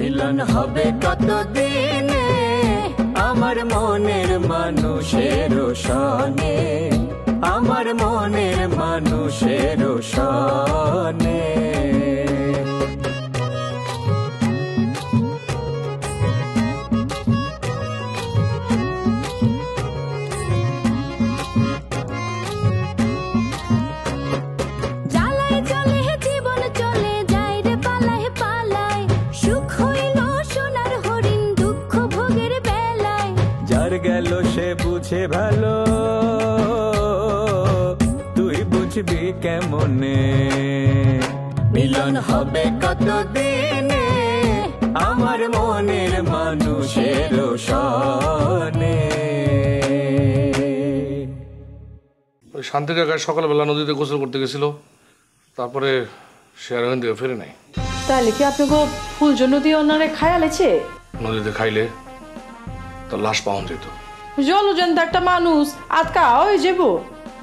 মিলন হবে কতদিনে আমার মনের মানুষের সনে, আমার মনের মানুষের সনে। গেল সে বুঝে ভালো, তুই বুঝবি কেমনে। মিলন হবে কতদিনে আমার মনের মানুষের সনে। শান্তি কাকা সকালবেলা নদীতে গোসল করতে গেছিল, তারপরে সে আর ওখান থেকে ফিরে নাই। তাহলে কি আপনাকে ফুল নদী ওনারে খায়ালেছে? নদীতে খাইলে তার লাশ পাওয়া যেত। জলজন্ত একটা মানুষ আজকা হয়ে যাব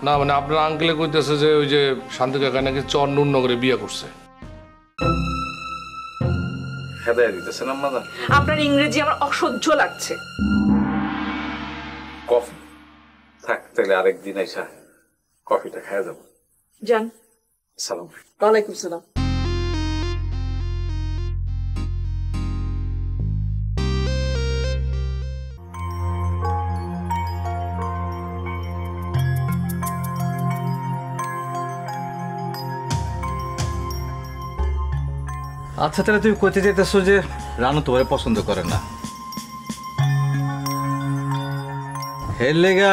না, মানে আপনার আঙ্কেলে কইতেছে যে ওই যে শান্তি কাকা নাকি চর নুরনগরে বিয়ে করছে। আপনার ইংরেজি আমার অসহ্য লাগছে। কফি থাক, তাহলে আরেকদিন আইসা কফিটা খাওয়া যাবো। যান। সালাম। ওয়ালাইকুম সালাম। আচ্ছা, তাহলে তুমি কইতে চাইতেছো যে রানু তোমারে পছন্দ করে না, এর লেগা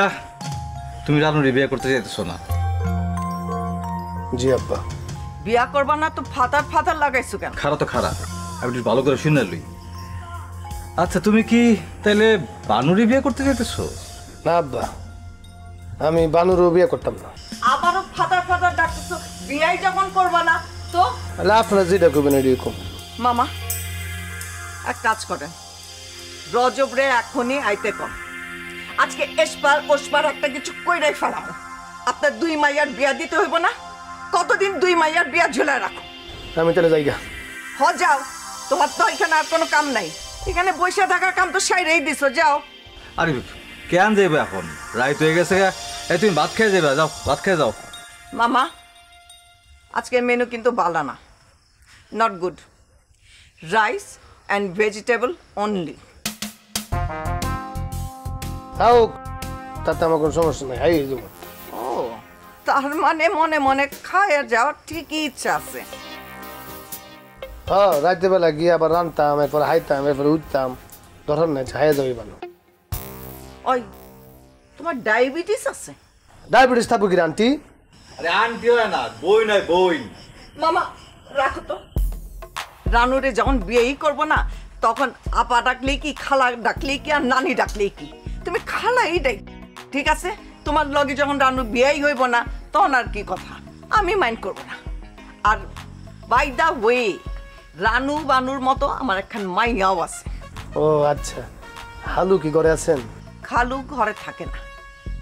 তুমি রানুর বিয়ে করতে চাইতেছো না? জি আব্বা। বিয়া করবা না তো ফাতার ফাতার লাগাইছো কেন? খারাপ তো খারাপ, আমি একটু ভালো করে শুনে লই। আচ্ছা, তুমি কি তাহলে বানুরই বিয়ে করতে চাইতেছো? না আব্বা, আমি বানুরও বিয়ে করতাম না। আবারও ফাতার ফাতার ডাকতেছো, বিয়াই যখন করবা না তো? আপনারা যেটা করবেন এরকম। মামা এক কাজ করেন, রজব রে এখনই আইতে কর। আজকে এসপার ওসপার একটা কিছু কইরাই ফেলামো। আপনার দুই মাইয়ার বিয়া দিতে হইব না? কতদিন দুই মাইয়ার বিয়া ঝুলায় রাখো? আমি তাহলে যাইগা। হ যাও, তোমার তো এখানে আর কোনো কাম নাই। এখানে বসে থাকার কাম তো সাইরেই দিছো, যাও। আরে কেন যাবে এখন, রাইত হয়ে গেছে। এই তুমি ভাত খেয়ে যাবে, যাও ভাত খেয়ে যাও। মামা আজকের মেনু কিন্তু বালা না, not good. Rice and vegetable only. তাও তাতে আমার কোনো সমস্যা নাই, হাই দেবো। ও, তার মানে মনে মনে খায় যাওয়ার ঠিকই ইচ্ছা আছে। হ্যাঁ, রাতে বেলা গিয়ে আবার রানতাম, এরপর হাইতাম, এরপর উঠতাম, ধরার নাই, হাইয়া যাবে ভালো। ওই তোমার ডায়াবেটিস আছে? ডায়াবেটিস থাকবো কি আন্টি? আরে আন্টি হয় না, বই নয় বই। মামা রাখো তো। রানুরে যখন বিয়েই করবো না, তখন আপা ডাকলেই কি, খালা ডাকলেই কি, আর নানি ডাকলেই কি, তুমি খালাই ডাক। ঠিক আছে, তোমার লগে যখন রানু বিয়েই হইব না, তখন আর কি কথা, আমি মাইন্ড করবো না। আর বাই দা ওয়ে, রানু বানুর মতো আমার একখান মাইয়াও আছে। ও আচ্ছা, হালু কি ঘরে আছেন? খালু ঘরে থাকে না,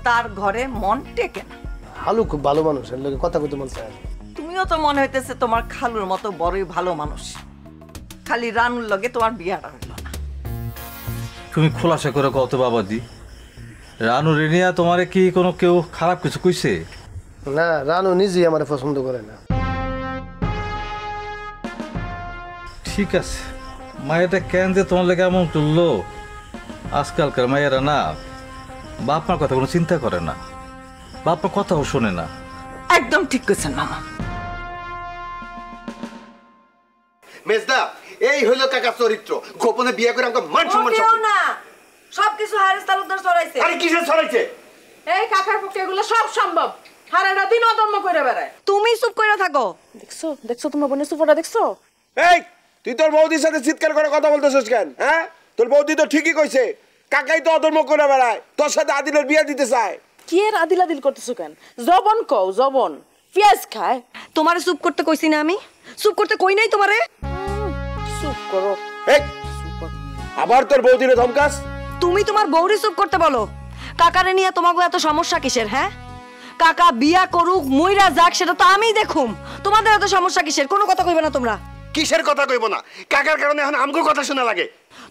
তার ঘরে মন টেকে না। হালু খুব ভালো মানুষ, এর লোকে কথা কইতে মন চায়। তুমিও তো মনে হইতেছে তোমার খালুর মতো বড়ই ভালো মানুষ, খালি রানুর লগে তোমার বিয়াটা হইল না। তুমি খোলাসা করে কত বাবাজি, রানু রেনিয়া তোমারে কি কোনো কেউ খারাপ কিছু কইছে? না, রানু নিজেই আমার পছন্দ করে না। ঠিক আছে, মায়েরা কেন যে তোমার লেগে এমন করলো? আজকালকার মায়েরা না বাপ মার কথা কোনো চিন্তা করে না, বাপ মার কথাও শোনে না। একদম ঠিক কইছেন মামা। মেজদা, এই হইল কাকা চরিত্র, গোপনে বিয়ে করে আমাকে মান সম্মান না সবকিছু হারেস তালুকদার ছড়াইছে। আরে কিসের ছড়াইছে? এই কাকার পক্ষে এগুলো সব সম্ভব। হারাটা দিন অদম্য করে বেড়ায়। তুমি চুপ করে থাকো। দেখছো দেখছো তোমার বোনের সুফাটা দেখছো? এই তুই তোর বৌদির সাথে চিৎকার করে কথা বলতেছিস কেন? হ্যাঁ, তোর বৌদি তো ঠিকই কইছে, কাকাই তো অধর্ম করে বেড়ায়, তোর সাথে আদিলের বিয়ে দিতে চায়। কি এর আদিল আদিল করতেছো কেন? জবন কও, জবন পেঁয়াজ খায়। তোমারে চুপ করতে কইছি না আমি? চুপ করতে কই নাই তোমারে? চুপ করো। এই আবার তোর বৌদিরে ধমকাস? তুমি তোমার বউরে চুপ করতে বলো। কাকারে নিয়ে তোমাকে এত সমস্যা কিসের? হ্যাঁ, কাকা বিয়া করুক মইরা যাক সেটা তো আমিই দেখুম, তোমাদের এত সমস্যা কিসের? কোনো কথা কইবে না তোমরা। কিসের কথা কইব না? কাকার কারণে এখন আমগো কথা শোনা লাগে।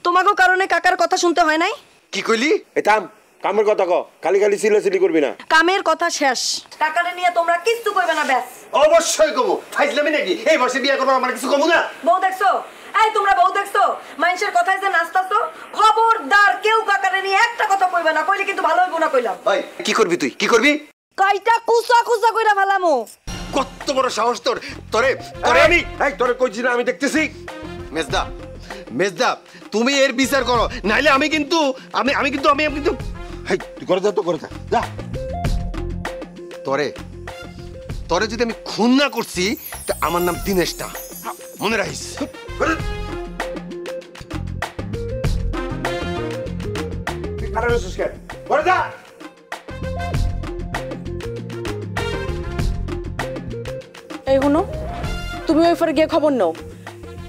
তোমাকেও কারণে কাকার কথা শুনতে হয় নাই? কি কইলি? এ থাম, কামের কথা ক, খালি খালি চিল্লাচিল্লি করবি না। কামের কথা শেষ, কাকারে নিয়ে তোমরা কিচ্ছু কইবে না ব্যাস। অবশ্যই কমু, ফাইজলামি নাকি? এই বসে বিয়া করবো আমার কিছু কমু না? বউ দেখছো? এই তোমরা বউ দেখছো? মানুষের কথায় যে নাচতাছো, খবরদার কেউ কাকারে নিয়ে একটা কথা কইবে না, কইলে কিন্তু ভালো হইব না কইলাম। ওই কি করবি তুই? কি করবি? কয়টা কুসা কুসা কইরা ফেলামু। কত বড় সাহস তোর! তোরে তোরে আমি এই তোরে কইছি না আমি দেখতেছি। মেজদা, মেজদা তুমি এর বিচার করো, নাইলে আমি কিন্তু হেই তুই করে যা, তো করে যা যা। তোরে তোরে যদি আমি খুন না করছি তা আমার নাম দিনেশ না, মনে রাখিস। তুই খারাপ হয়েছিস কেন? করে যা। এই হুনো, তুমি ওই ফরে গিয়ে খবর নাও,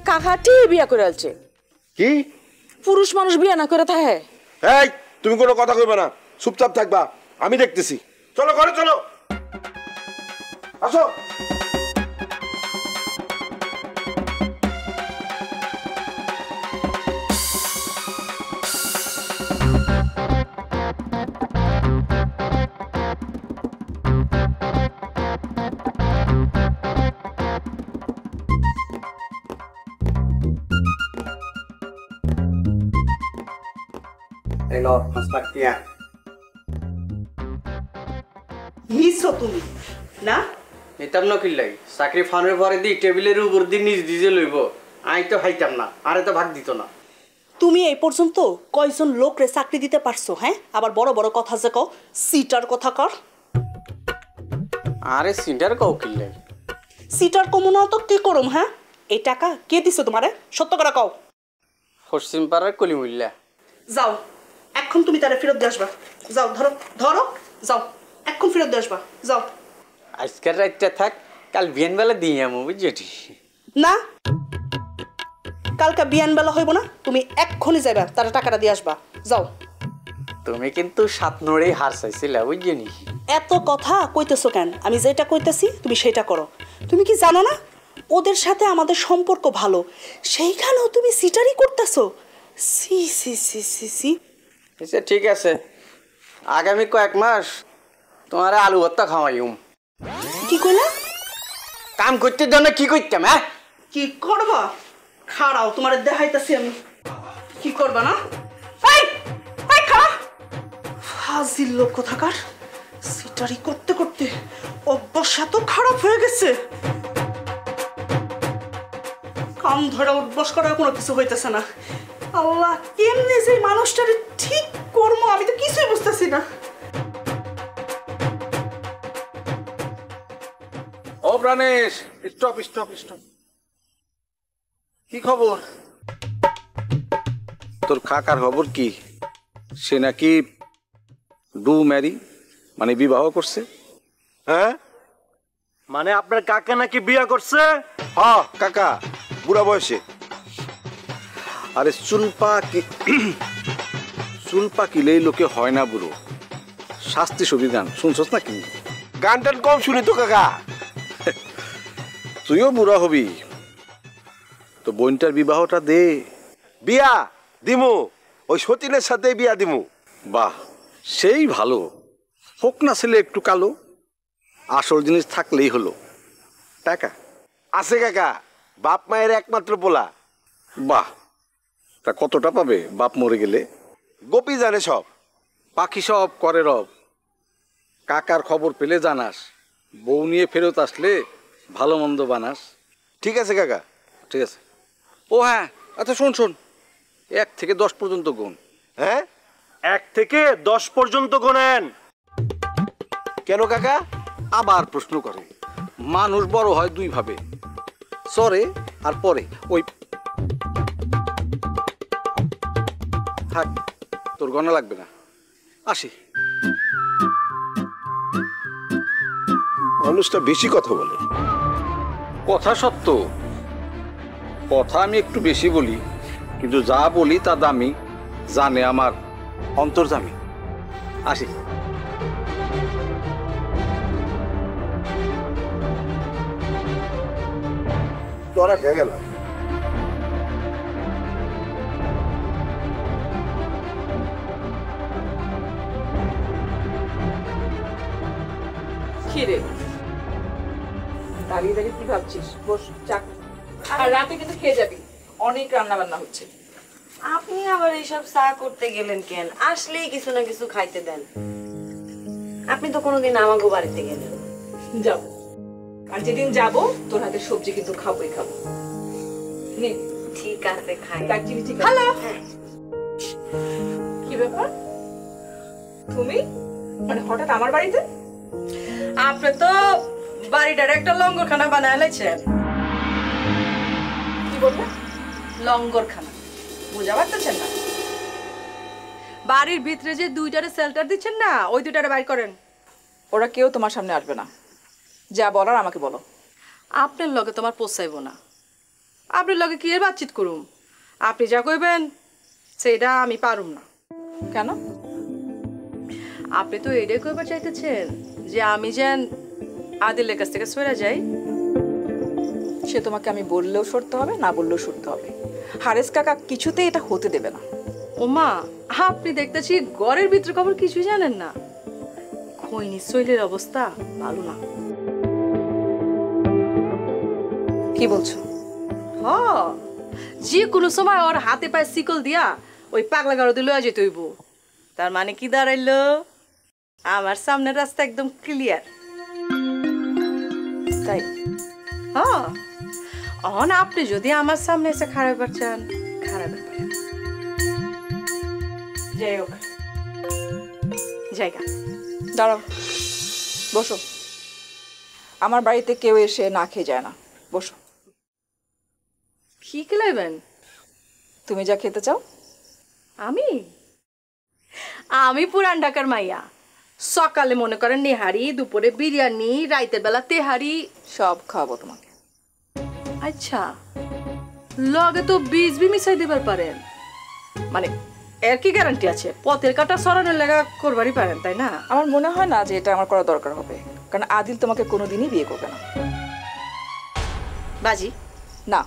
কাকা ঠিক বিয়া করে আলছে। কি? পুরুষ মানুষ বিয়া না করে থাকে? এই তুমি কোনো কথা কইবা না, চুপচাপ থাকবা, আমি দেখতেছি। চলো ঘরে চলো, আসো। হিসো তুমি না নিতাম না কিল্লাই চাকরি ফানের পরে দি টেবিলের উপর দিয়ে নিজ দিজে লইব, আই তো খাইতাম না, আরে তো ভাগ দিত না। তুমি এই পর্যন্ত কয়জন লোকরে চাকরি দিতে পারছো? হ্যাঁ, আবার বড় বড় কথা যে কও, সিটার কথা কর। আরে সিন্টার কও কিল্লাই? সিটার কমু না তো কি করুম? হ্যাঁ, এই টাকা কে দিছে তোমারে? সত্য করে কও। পশ্চিম পাড়ার কলিমুল্লা। যাও, এখন তুমি তারে ফেরত দিয়ে আসবা। যাও, ধরো ধরো, যাও এখন ফেরত দিয়ে আসবা, যাও। আজকের রাতটা থাক, কাল বিয়ানবেলা দিয়ে আমো, বুঝছি না, কালকে বিয়ান বেলা হইব না, তুমি এক্ষুনি যাইবা, তারা টাকাটা দিয়ে আসবা, যাও। তুমি কিন্তু সাত নড়েই হার চাইছিলা, বুঝছি। এত কথা কইতেছো কেন? আমি যেটা কইতেছি তুমি সেটা করো। তুমি কি জানো না ওদের সাথে আমাদের সম্পর্ক ভালো, সেইখানেও তুমি সিটারি করতেছো? সি সি সি সি সি। আচ্ছা ঠিক আছে, আগামী কয়েক মাস তোমার আলু ভর্তা খাওয়াইম। কি কইলা? কাম করতে দাও না, কি করতাম? হ্যাঁ, কি করবা? খাড়াও, তোমার দেখাইতেছি আমি কি করবা না। এই এই খাড়া, ফাজিল লোক কোথাকার, সিটারি করতে করতে অভ্যাস এত খারাপ হয়ে গেছে, কাম ধরে অভ্যাস করার কোনো কিছু হইতেছে না। আল্লাহ, কেমনে যে মানুষটারে ঠিক করবো আমি তো কিছুই বুঝতেছি না। ও প্রাণেশ, স্টপ স্টপ স্টপ। কি খবর? তোর কাকার খবর কি? সে নাকি ডু ম্যারি, মানে বিবাহ করছে। হ্যাঁ, মানে আপনার কাকা নাকি বিয়া করছে? হ্যাঁ কাকা, বুড়া বয়সে। আরে চুল পাকিলেই লোকে হয় না বুড়ো, শাস্তি সুবিধান শুনছস না কি? গান টান কম শুনি তো কাকা। তুইও বুড়া হবি, তো বোনটার বিবাহটা দে। বিয়া দিমু, ওই সতীনের সাথে বিয়া দিমু। বাহ, সেই ভালো। হোক না ছেলে একটু কালো, আসল জিনিস থাকলেই হলো। টাকা আছে কাকা, বাপ মায়ের একমাত্র পোলা। বাহ, তা কতটা পাবে বাপ মরে গেলে? গোপী জানে সব, পাখি সব করে রব। কাকার খবর পেলে জানাস, বউ নিয়ে ফেরত আসলে ভালো মন্দ বানাস। ঠিক আছে কাকা, ঠিক আছে। ও হ্যাঁ, আচ্ছা শোন শোন, 1 থেকে 10 পর্যন্ত গুণ। হ্যাঁ, 1 থেকে 10 পর্যন্ত গোনেন। কেন কাকা? আবার প্রশ্ন করে। মানুষ বড় হয় 2 ভাবে, সরে আর পরে। ওই থাক, তোর গণা লাগবে না, আসি। মানুষটা বেশি কথা বলে। কথা সত্য, কথা আমি একটু বেশি বলি, কিন্তু যা বলি তা দামি, জানে আমার অন্তর্জামী। আসি। তোরা খেয়ে গেলাম। কি রে দাঁড়িয়ে দাঁড়িয়ে কি ভাবছিস? বস চাক, আর রাতে কিন্তু খেয়ে যাবি, অনেক রান্না বান্না হচ্ছে। আপনি আবার এইসব চা করতে গেলেন কেন? আসলেই কিছু না কিছু খাইতে দেন। আপনি তো কোনোদিন আমাগো বাড়িতে গেলেন। যাও, আর যেদিন যাবো তোর হাতে সবজি কিন্তু খাবোই খাবো। নে, ঠিক আছে, খাই। দারচিনি ঠিক আছে। হ্যালো, কি ব্যাপার তুমি মানে হঠাৎ আমার বাড়িতে? আপনি তো বাড়িটার একটা লঙ্গরখানা বানায় লাইছেন। কি বলবো? লঙ্গরখানা বুঝা পারতেছেন না? বাড়ির ভিতরে যে দুইটারে শেল্টার দিচ্ছেন না, ওই দুইটারে বাইর করেন। ওরা কেউ তোমার সামনে আসবে না, যা বলার আমাকে বলো। আপনার লগে তোমার পোষাইব না। আপনার লগে কি এর বাতচিত করুম? আপনি যা কইবেন সেটা আমি পারুম না। কেন? আপনি তো এটাই কইবার চাইতেছেন যে আমি যেন আদিলের কাছ থেকে সরে যাই। সে তোমাকে আমি বললেও সরতে হবে, না বললেও সরতে হবে। হারেস কাকা কিছুতেই এটা হতে দেবে না। ওমা, আপনি দেখতেছি ঘরের ভিতরে খবর কিছুই জানেন না। খৈনি শৈলের অবস্থা ভালো না। কি বলছো? হ, যে কোনো সময় ওর হাতে পায়ে শিকল দিয়া ওই পাগলা গাড়োতে লয়ে যেতে হইব। তার মানে কি দাঁড়াইলো? আমার সামনের রাস্তা একদম ক্লিয়ার। তাই? হ্যাঁ, অহন আপনি যদি আমার সামনে এসে খারাপ চান, খারাপ পারেন। যাই হোক, জায়গা দাঁড়াও, বসো। আমার বাড়িতে কেউ এসে না খেয়ে যায় না, বসো। কি খেলাইবেন? তুমি যা খেতে চাও। আমি পুরান ঢাকার মাইয়া। সকালে মনে করেন নেহারি, দুপুরে বিরিয়ানি, রাতের বেলা তেহারি, সব খাওয়াবো তোমাকে। আচ্ছা, লগে তো বীজ বি মিশাই দিবার পারেন। মানে এর কি গ্যারান্টি আছে? পথের কাটা সরানোর লাগা করবারই পারেন, তাই না? আমার মনে হয় না যে এটা আমার করা দরকার হবে, কারণ আদিল তোমাকে কোনোদিনই বিয়ে করবে না। বাজি না,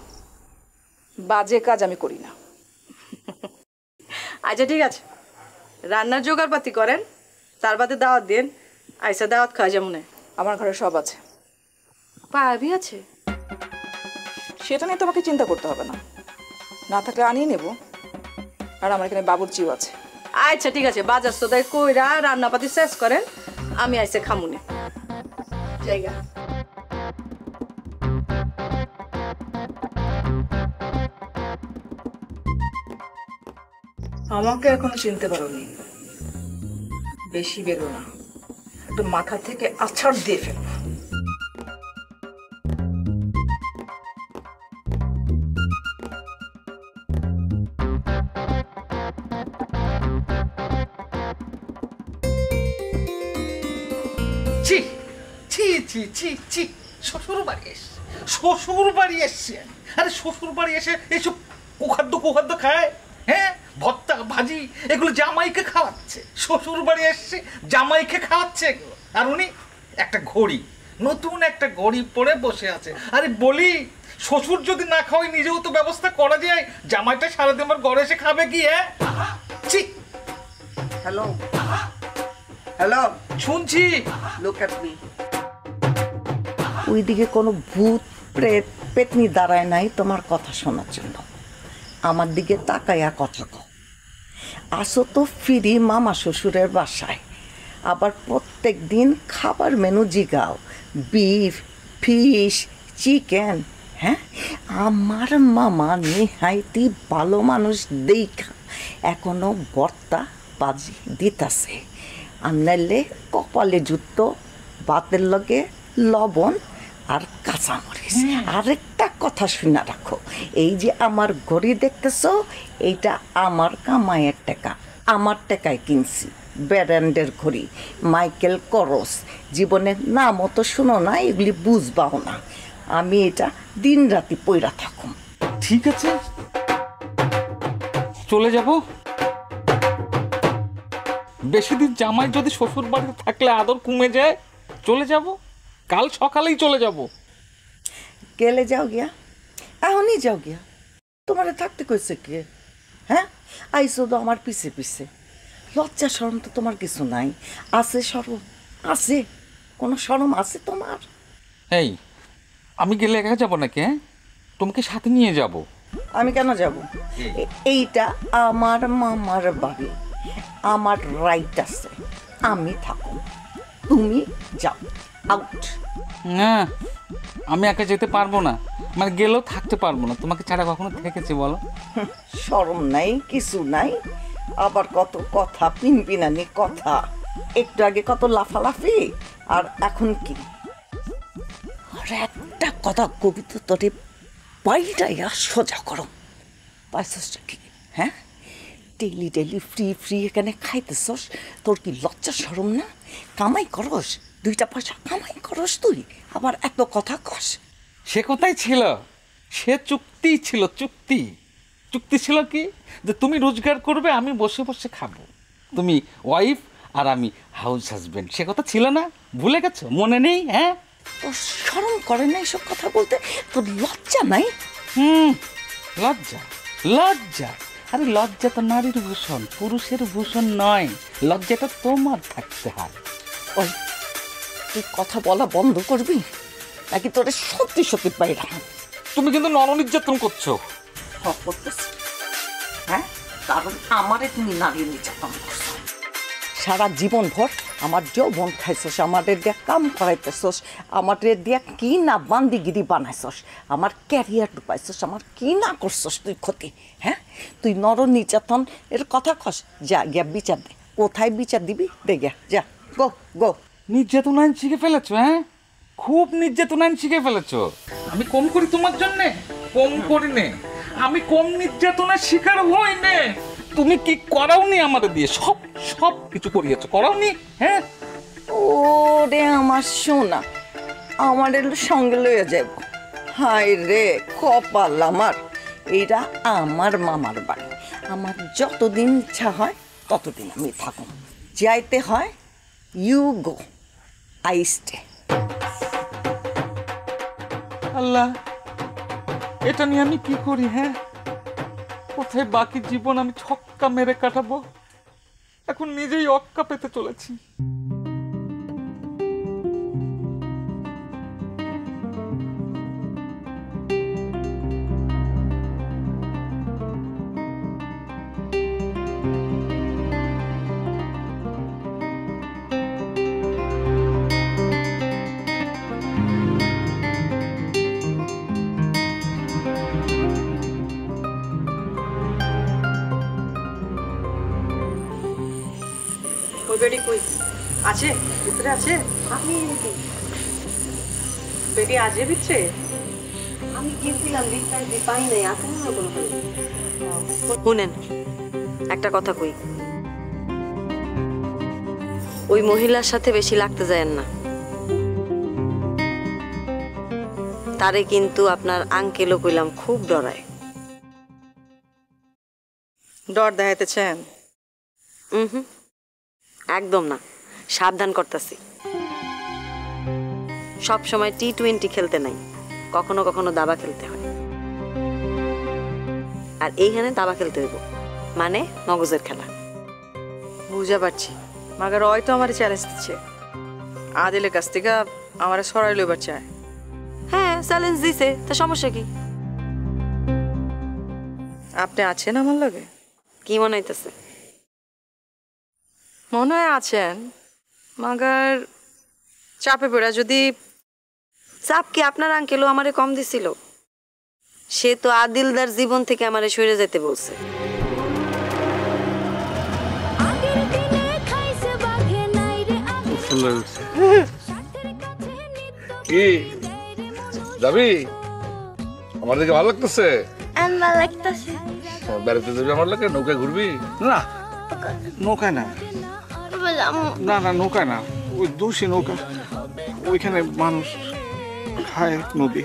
বাজে কাজ আমি করি না। আচ্ছা ঠিক আছে, রান্নার জোগাড়পাতি করেন, তার বাদে দাওয়াত দেন। আইসা দাওয়াত খাওয়া যেমন। আমার ঘরে সব আছে। পাবি আছে? সেটা নিয়ে তোমাকে চিন্তা করতে হবে না, না থাকলে আনিয়ে নেব। আর আমার এখানে বাবুর্চিও আছে। আচ্ছা ঠিক আছে, বাজার সদাই কইরা রান্নাপাতি শেষ করেন, আমি আইসে খামুনে। জায়গা আমাকে এখনো চিনতে পারোনি, বেশি বেরো না, একটু মাথা থেকে আছাড় দিয়ে ফেলো। ছি ছি ছি ছি ছি, শ্বশুর বাড়ি এসছে, শ্বশুর বাড়ি এসছে। আরে শ্বশুর বাড়ি এসে এইসব কুখাদ্য খায়? হ্যাঁ, ভর্তা ভাজি এগুলো জামাইকে খাওয়াচ্ছে। শ্বশুর বাড়ি এসছে, জামাইকে খাওয়াচ্ছে এগুলো। আর উনি একটা ঘড়ি, নতুন একটা ঘড়ি পরে বসে আছে। আরে বলি, শ্বশুর যদি না খাওয়াই নিজেও তো ব্যবস্থা করা যায়। জামাইটা সারাদিন আমার ঘরে এসে খাবে কি? হ্যাঁ, ছি। হ্যালো হ্যালো, শুনছি। Look at me. ওইদিকে কোনো ভূত প্রেত পেতনি দাঁড়ায় নাই তোমার কথা শোনার জন্য। আমার দিকে তাকাইয়া কথা কও। আসো তো ফিরি মামা শ্বশুরের বাসায়, আবার প্রত্যেক দিন খাবার মেনু জিগাও, বিফ, ফিশ, চিকেন। হ্যাঁ, আমার মামা নিহাইতি ভালো মানুষ দেখা এখনো ভর্তা বাজি দিতাছে। আর নাইলে কপালে জুতো, ভাতের লগে লবণ আর কাঁচামরিচ। আরেকটা কথা শুনে রাখো, এই যে আমার ঘড়ি দেখতেছ, এইটা আমার কামাইয়ের টাকা, আমার টাকায় কিনছি। ব্র্যান্ডের ঘড়ি, মাইকেল করস। জীবনের নামও তো শুনো না, এগুলি বুঝবাও না। আমি এটা দিন রাতি পইরা থাকুম। ঠিক আছে, চলে যাব। বেশি দিন জামাই যদি শ্বশুর বাড়িতে থাকলে আদর কমে যায়, চলে যাব। কাল সকালেই চলে যাব। গেলে যাও গিয়া, এখনই যাও গিয়া। তোমার থাকতে কইছে কে? হ্যাঁ, আইসো তো আমার পিছে পিছে। লজ্জা শরম তো তোমার কিছু নাই। আছে সরম আছে, কোনো শরম আছে তোমার? এই আমি গেলে একা যাবো নাকি? হ্যাঁ, তোমাকে সাথে নিয়ে যাব। আমি কেন যাব? এইটা আমার মামার বাড়ি, আমার রাইট আছে, আমি থাকো, তুমি যাও, আউট। না, আমি একা যেতে পারবো না, মানে গেলেও থাকতে পারবো না। তোমাকে ছাড়া কখনো থেকেছি বলো? শরম নাই, কিছু নাই, আবার কত কথা, পিনপিনানি কথা। একটু আগে কত লাফালাফি, আর এখন কি? আর একটা কথা কবি তো তোরে পাল্টাইয়া সোজা করো, পাইছসটা কি? হ্যাঁ, ডেলি ডেলি ফ্রি ফ্রি এখানে খাইতেছস, তোর কি লজ্জা শরম না? কামাই করস, 2টা পয়সা কামাই করস তুই, আবার এত কথা কস। সে কোথায় ছিল? সে চুক্তি ছিল, চুক্তি। চুক্তি ছিল কি, যে তুমি রোজগার করবে, আমি বসে বসে খাবো, তুমি ওয়াইফ আর আমি হাউস হাজবেন্ড। সে কথা ছিল না? ভুলে গেছো? মনে নেই? হ্যাঁ, তোর শরম করে না এসব কথা বলতে? তোর লজ্জা নাই? লজ্জা, লজ্জা? আরে লজ্জা তো নারীর ভূষণ, পুরুষের ভূষণ নয়। লজ্জাটা তোমার থাকতে হয়। ওই তুই কথা বলা বন্ধ করবি, নাকি তোরে সত্যি সত্যি পাইলাম? তুমি কিন্তু নরনির্যাতন করছো। করতেছি, হ্যাঁ, কারণ আমারে তুমি নারী নির্যাতন করছো। সারা জীবন ভর আমার যৌবন খাইছস, আমাদের দিয়া কাম করাইতেছস, আমাদের দিয়া কি না বান্দিগিরি বানাইছস, আমার ক্যারিয়ার ডুবাইছস, আমার কি না করছস তুই ক্ষতি। হ্যাঁ, তুই নর নির্যাতন এর কথা কস, যা গিয়া বিচার দে। কোথায় বিচার দিবি দে গিয়া, যা, গো গো। নির্যাতন আইন শিখে ফেলেছো? হ্যাঁ, খুব নির্যাতন আইন শিখে ফেলেছো। আমি কম করি তোমার জন্যে? কম করি নে, আমি কম নির্যাতনের শিকার হই নে। তুমি কি করাওনি আমাদের দিয়ে? সব সব কিছু করিয়েছো, করাওনি? হ্যাঁ, ওরে আমার সোনা, আমার সঙ্গে লইয়া যাব। হায় রে কপাল আমার, এইটা আমার মামার বাড়ি, আমার যতদিন ইচ্ছা হয় ততদিন আমি থাকুন, যাইতে হয় ইউ গো, আই স্টে। আল্লাহ, এটা নিয়ে আমি কি করি? হ্যাঁ, কোথায় বাকি জীবন আমি ছক্কা মেরে কাটাবো? এখন নিজেই অক্কা পেতে চলেছি। বেটি কই আছে? ভিতরে আছে? আমি বেটি আজে ভিতরে? আমি গিয়েছিলাম বিকালে, পাই নাই, আসলে না কোনো। শুনেন, একটা কথা কই, ওই মহিলার সাথে বেশি লাগতে যায়েন না। তারে কিন্তু আপনার আঙ্কেলও কইলাম খুব ডরায়। ডর দেখাইতেছেন? একদম না, সাবধান করতেছি। সব সময় টি-20 খেলতে নাই, কখনো কখনো দাবা খেলতে হয়। আর এইখানে দাবা খেলতে হইব, মানে মগজের খেলা। বুঝা পারছি, মাগার ওই তো আমার চ্যালেঞ্জ দিচ্ছে, আদিলের কাছ থেকে আমার সরাই লইবার চায়। হ্যাঁ, চ্যালেঞ্জ দিছে, তা সমস্যা কি? আপনি আছেন আমার লগে? কি মনে হইতেছে? মনে হয় আছেন, মাগার চাপে পড়া যদি। চাপ কি আপনার আঙ্কেলও আমারে কম দিছিল? সে তো আদিলদার জীবন থেকে আমারে সরে যেতে বলছে। কি যাবি? আমার দিকে ভালো লাগতেছে? ভালো লাগতেছে। বেড়াতে যাবি আমার লাগে? নৌকায় ঘুরবি? না, নৌকায় না, না না নৌকায় না, ওই দোষী নৌকা, ওইখানে মানুষ খায় নদী।